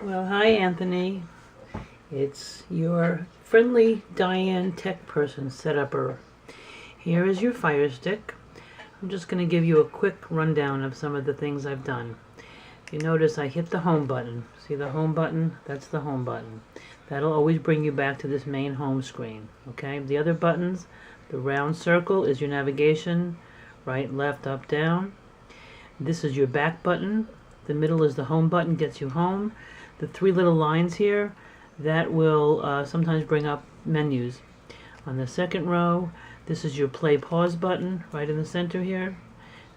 Well, hi Anthony. It's your friendly Diane tech person setuper. Here is your Fire Stick. I'm just going to give you a quick rundown of some of the things I've done. If you notice, I hit the home button. See the home button? That's the home button. That'll always bring you back to this main home screen. Okay? The other buttons, the round circle is your navigation, right, left, up, down. This is your back button. The middle is the home button, gets you home. The three little lines here, that will sometimes bring up menus. On the second row, this is your play pause button right in the center here.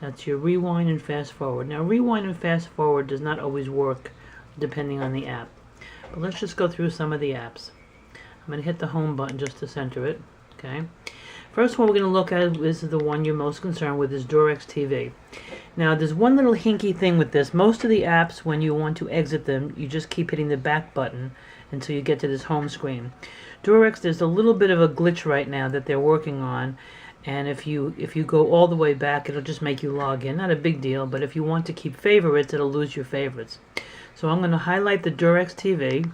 That's your rewind and fast forward. Now rewind and fast forward does not always work depending on the app. But let's just go through some of the apps. I'm going to hit the home button just to center it. Okay. First one we're going to look at is the one you're most concerned with, is Durex TV. Now there's one little hinky thing with this. Most of the apps, when you want to exit them, you just keep hitting the back button until you get to this home screen. Durex, there's a little bit of a glitch right now that they're working on, and if you go all the way back, it'll just make you log in. Not a big deal, but if you want to keep favorites, it'll lose your favorites. So I'm going to highlight the Durex TV,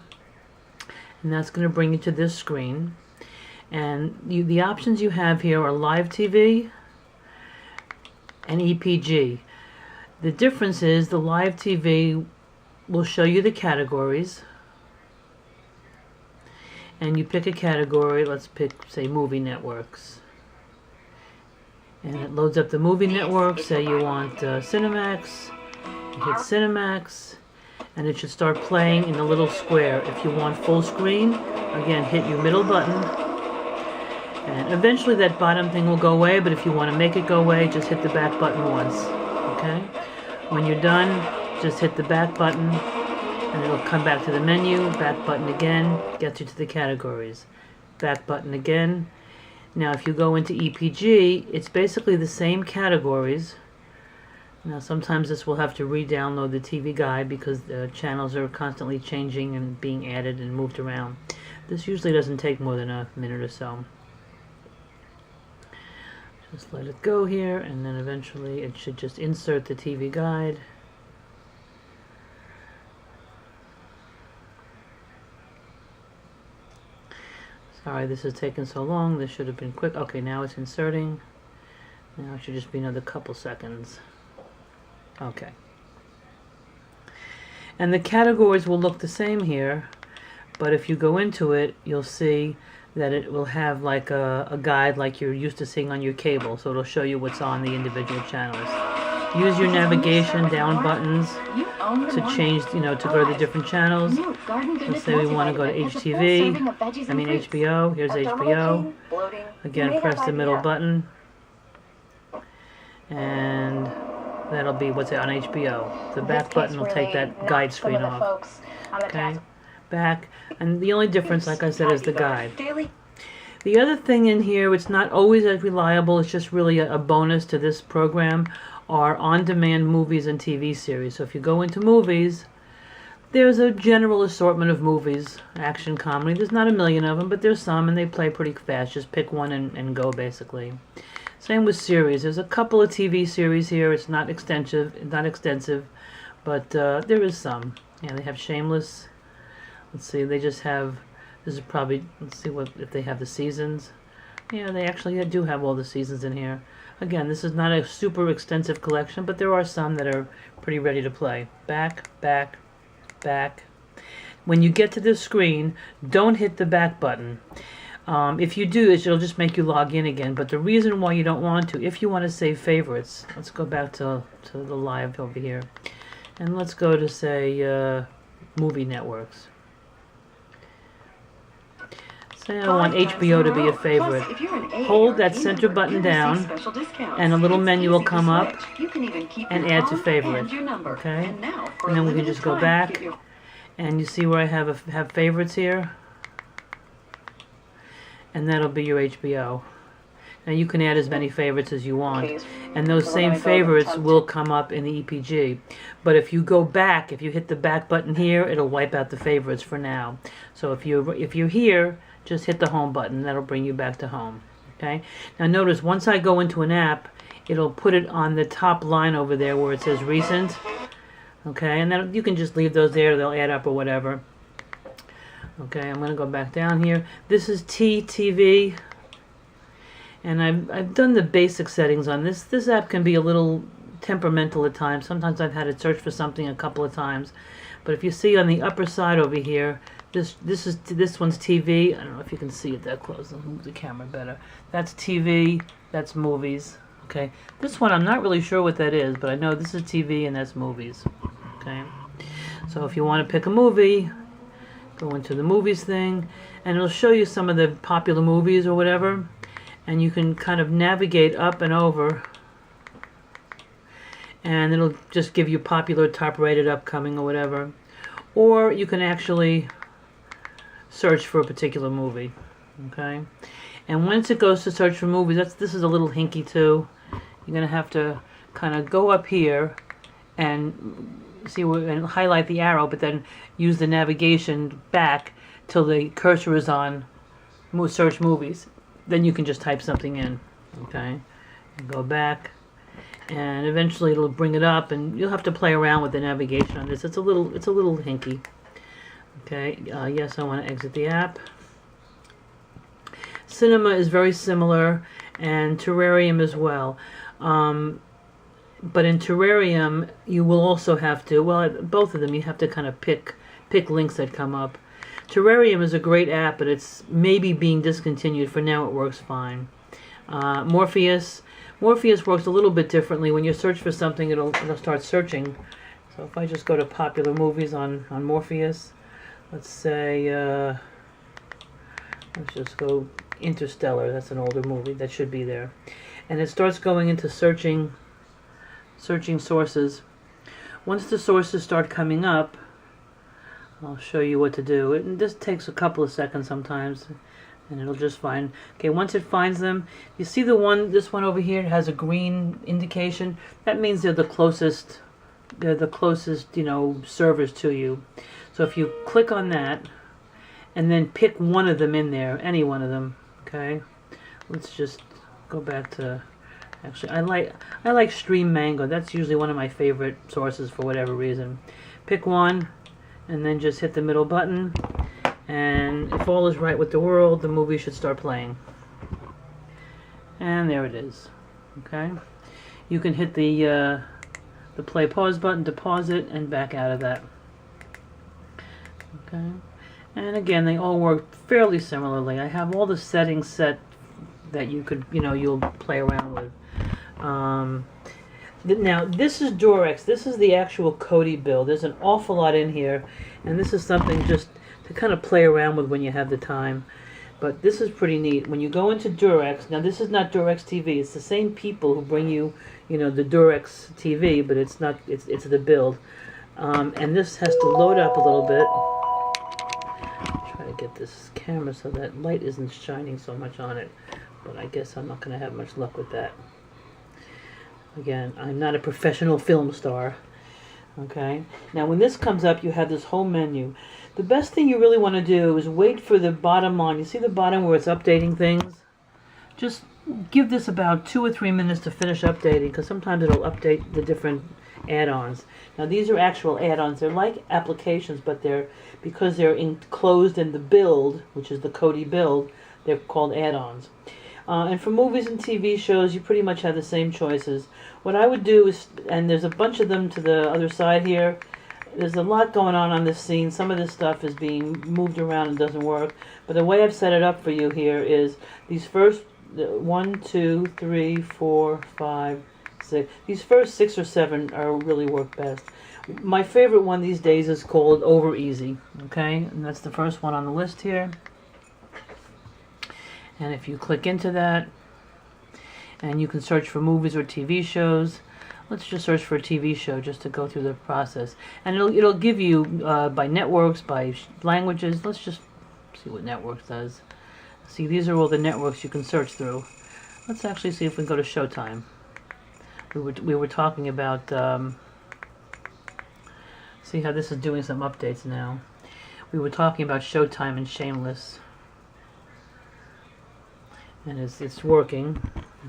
and that's going to bring you to this screen. And the options you have here are Live TV and EPG. The difference is the Live TV will show you the categories, and you pick a category. Let's pick, say, movie networks, and it loads up the movie networks. Say you want Cinemax, you hit Cinemax, and it should start playing in the little square. If you want full screen, again, hit your middle button. And eventually that bottom thing will go away, but if you want to make it go away, just hit the back button once. Okay? When you're done, just hit the back button, and it'll come back to the menu. Back button again, gets you to the categories. Back button again. Now if you go into EPG, it's basically the same categories. Now sometimes this will have to re-download the TV guide because the channels are constantly changing and being added and moved around. This usually doesn't take more than a minute or so. Just let it go here, and then eventually it should just insert the TV guide. Sorry this is taking so long. This should have been quick. Okay, now it's inserting. Now it should just be another couple seconds. Okay. And the categories will look the same here, but if you go into it, you'll see that it will have like a guide like you're used to seeing on your cable, so it'll show you what's on the individual channels. Use your navigation down buttons to change, to go to the different channels. Let's say we want to go to HBO. Here's HBO. Again, press the middle button, and that'll be what's on HBO. The back button will take that guide screen off. Okay. Back, and the only difference, like I said, is the guide. The other thing in here, it's not always as reliable, it's just really a bonus to this program, are on-demand movies and TV series. So if you go into movies, there's a general assortment of movies, action, comedy. There's not a million of them, but there's some, and they play pretty fast. Just pick one and go, basically. Same with series. There's a couple of TV series here. It's not extensive, but there is some. Yeah, they have Shameless. Let's see, they just have, this is probably, let's see if they have the seasons. Yeah, they actually do have all the seasons in here. Again, this is not a super extensive collection, but there are some that are pretty ready to play. Back, back, back. When you get to this screen, don't hit the back button. If you do, it'll just make you log in again. But the reason why you don't want to, if you want to save favorites, let's go back to the live over here. And let's go to, say, movie networks. Say I want HBO to be a favorite. Hold that center button down, and a little menu will come up, and add to favorite. Okay? And then we can just go back, and you see where I have favorites here? And that'll be your HBO. Now you can add as many favorites as you want, and those same favorites will come up in the EPG. But if you go back, if you hit the back button here, it'll wipe out the favorites for now. So if you're here, just hit the home button. That'll bring you back to home. Okay. Now notice once I go into an app, it'll put it on the top line over there where it says recent. Okay, and then you can just leave those there, they'll add up or whatever. Okay, I'm going to go back down here. This is TTV, and I've done the basic settings on this. This app can be a little temperamental at times. Sometimes I've had to search for something a couple of times. But if you see on the upper side over here, this one's TV. I don't know if you can see it that close. I'll move the camera better. That's TV. That's movies. Okay. This one I'm not really sure what that is, but I know this is TV and that's movies. Okay. So if you want to pick a movie, go into the movies thing, and it'll show you some of the popular movies or whatever, and you can kind of navigate up and over, and it'll just give you popular, top rated, upcoming or whatever. Or you can actually search for a particular movie. Okay, and once it goes to search for movies, this is a little hinky too. You're gonna have to kind of go up here and see and highlight the arrow, but then use the navigation back till the cursor is on search movies. Then you can just type something in. Okay, and go back, and eventually it'll bring it up, and you'll have to play around with the navigation on this. It's a little hinky. Okay, yes, I want to exit the app. Cinema is very similar, and Terrarium as well. But in Terrarium, you will also have to, well, both of them, you have to kind of pick links that come up. Terrarium is a great app, but it's maybe being discontinued. For now, it works fine. Morpheus works a little bit differently. When you search for something, it'll start searching. So if I just go to popular movies on Morpheus, let's say, let's just go Interstellar. That's an older movie. That should be there. And it starts going into searching sources. Once the sources start coming up, I'll show you what to do. This takes a couple of seconds sometimes, and it'll just find. Okay, once it finds them, you see this one over here has a green indication. That means they're the closest, servers to you. So if you click on that, and then pick one of them in there, any one of them. Okay, let's just go back to. Actually, I like Stream Mango. That's usually one of my favorite sources for whatever reason. Pick one, and then just hit the middle button, and if all is right with the world, the movie should start playing. And there it is. Okay, you can hit the play pause button to pause it and back out of that. Okay, and again, they all work fairly similarly. I have all the settings set that you could, you'll play around with. Now, this is Durex. This is the actual Kodi build. There's an awful lot in here, and this is something just to kind of play around with when you have the time. But this is pretty neat. When you go into Durex, now this is not Durex TV. It's the same people who bring you, the Durex TV, but it's not. It's the build, and this has to load up a little bit. Try to get this camera so that light isn't shining so much on it, but I guess I'm not going to have much luck with that. Again, I'm not a professional film star. Okay, now when this comes up, you have this whole menu. The best thing you really want to do is wait for the bottom line. You see the bottom where it's updating things? Just give this about 2 or 3 minutes to finish updating, because sometimes it'll update the different add-ons. Now these are actual add-ons. They're like applications, but because they're enclosed in the build, which is the Kodi build, they're called add-ons. And for movies and TV shows, you pretty much have the same choices. What I would do is, and there's a bunch of them to the other side here, there's a lot going on this scene. Some of this stuff is being moved around and doesn't work. But the way I've set it up for you here is these first 1, 2, 3, 4, 5, 6. These first 6 or 7 really work best. My favorite one these days is called Over Easy. Okay, and that's the first one on the list here. And if you click into that, and you can search for movies or TV shows. Let's just search for a TV show just to go through the process. And it'll give you by networks, by languages. Let's just see what networks does. See, these are all the networks you can search through. Let's actually see if we can go to Showtime. We were talking about, see how this is doing some updates now. We were talking about Showtime and Shameless. And it's working,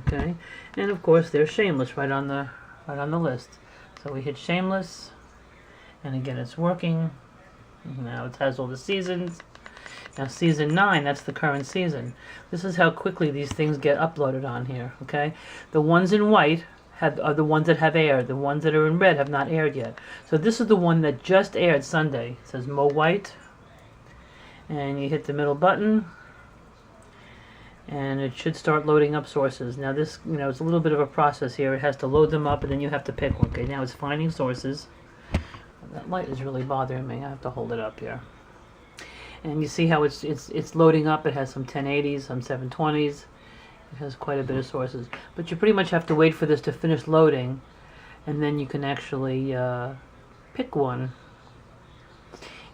okay. And of course, there's Shameless right on the list. So we hit Shameless, And again, it's working. Now it has all the seasons. Now season 9, that's the current season. This is how quickly these things get uploaded on here, okay? The ones in white are the ones that have aired. The ones that are in red have not aired yet. So this is the one that just aired Sunday. It says Mo White. And you hit the middle button. And it should start loading up sources. Now this, it's a little bit of a process here. It has to load them up and then you have to pick one. Okay, now it's finding sources. That light is really bothering me. I have to hold it up here. And you see how it's loading up. It has some 1080s, some 720s. It has quite a bit of sources. But you pretty much have to wait for this to finish loading, and then you can actually pick one.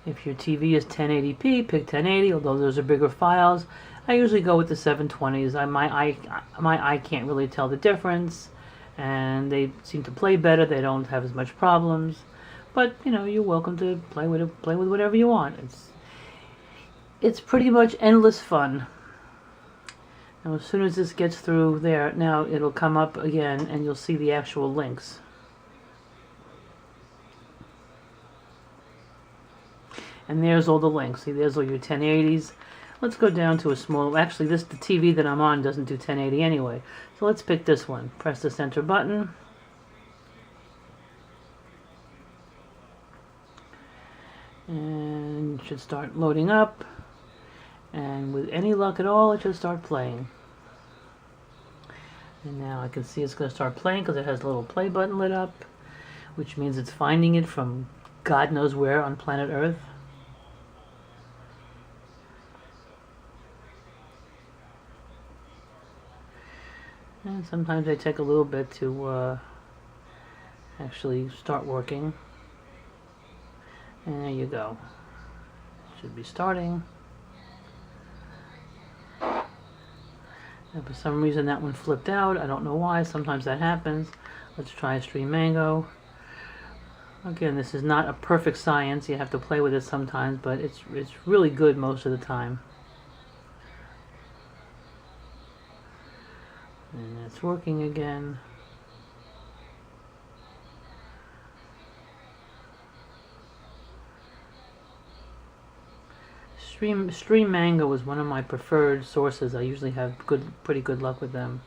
If your TV is 1080p, pick 1080, although those are bigger files. I usually go with the 720s. My eye can't really tell the difference, and they seem to play better. They don't have as much problems. But, you're welcome to play with whatever you want. It's pretty much endless fun. Now as soon as this gets through there, now it'll come up again and you'll see the actual links. And there's all the links. See, there's all your 1080s. Let's go down to a small, actually the TV that I'm on doesn't do 1080 anyway. So let's pick this one. Press the center button. And it should start loading up. And with any luck at all, it should start playing. And now I can see it's going to start playing because it has a little play button lit up, which means it's finding it from God knows where on planet Earth. And sometimes they take a little bit to actually start working. And there you go. Should be starting. And for some reason that one flipped out. I don't know why. Sometimes that happens. Let's try StreamMango. Again, this is not a perfect science. You have to play with it sometimes, but it's really good most of the time. And it's working again. StreamMango is one of my preferred sources. I usually have pretty good luck with them.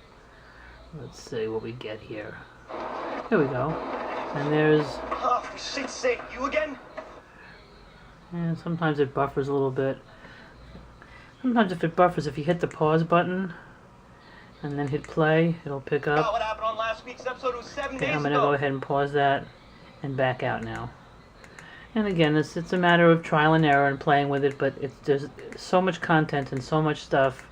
Let's see what we get here. Here we go. And there's... Oh, for shit's sake, you again? And sometimes it buffers a little bit. Sometimes if it buffers, if you hit the pause button and then hit play, it'll pick up. What happened on last week's episode? It was 7 Okay, days I'm going to ago. go ahead and pause that and back out now. And again, it's a matter of trial and error and playing with it, but there's so much content and so much stuff.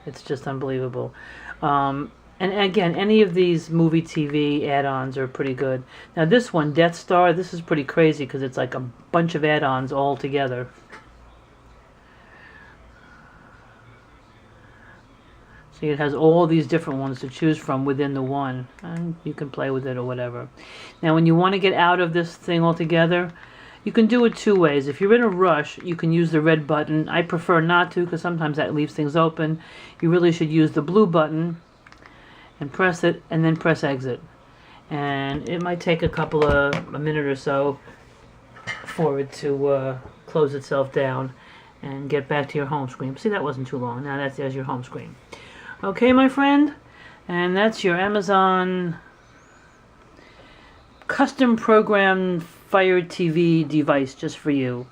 It's just unbelievable. And again, any of these movie TV add-ons are pretty good. Now this one, Death Star, this is pretty crazy because it's like a bunch of add-ons all together. See, it has all these different ones to choose from within the one. And you can play with it or whatever. Now when you want to get out of this thing altogether, you can do it two ways. If you're in a rush, you can use the red button. I prefer not to because sometimes that leaves things open. You really should use the blue button and press it and then press exit. And it might take a minute or so for it to close itself down and get back to your home screen. See, that wasn't too long. Now there's your home screen. Okay, my friend, and that's your Amazon custom programmed Fire TV device just for you.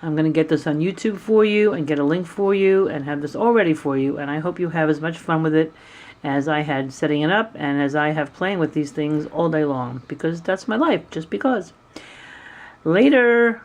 I'm going to get this on YouTube for you and get a link for you and have this all ready for you, and I hope you have as much fun with it as I had setting it up and as I have playing with these things all day long, because that's my life, just because. Later!